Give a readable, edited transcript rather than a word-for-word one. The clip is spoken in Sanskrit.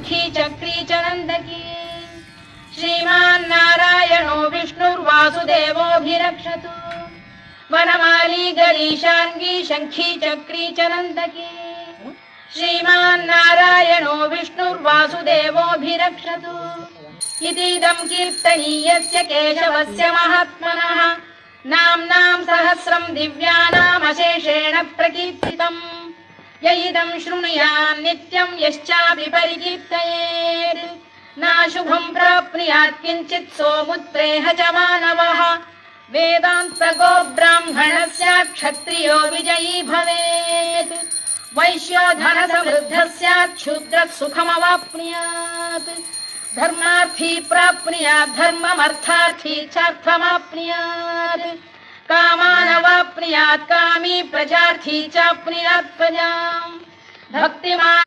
शंखी चक्री च नंदकी श्रीमान् नारायणो विष्णुर्वासुदेवोऽभिरक्षतु वनमाली गरीशाङ्गी शंखी चक्री च नंदकी श्रीमान् नारायणो विष्णुर्वासुदेवोऽभिरक्षतु इतीदं कीर्तनीयस्य केशवस्य महात्मनः नाम्नां सहस्रं दिव्यानामशेषेण प्रकीर्तितम् य इदं शृणुयात् नित्यं यश्चापि परिकीर्तयेत् नाशुभं प्राप्नुयात् किञ्चित् सोमुत्प्रेह च मानवः वेदान्तको ब्राह्मणः स्यात् क्षत्रियो विजयी भवेत् वैश्यो धनसमृद्धः स्यात् शूद्रः सुखमवाप्नुयात् धर्मार्थी प्राप्नुयात् धर्ममर्थार्थी चार्थमाप्नुयात् कामानवाप्नुयात् कामी प्रजार्थी चाप्नुयात् प्रजाम् भक्तिमान्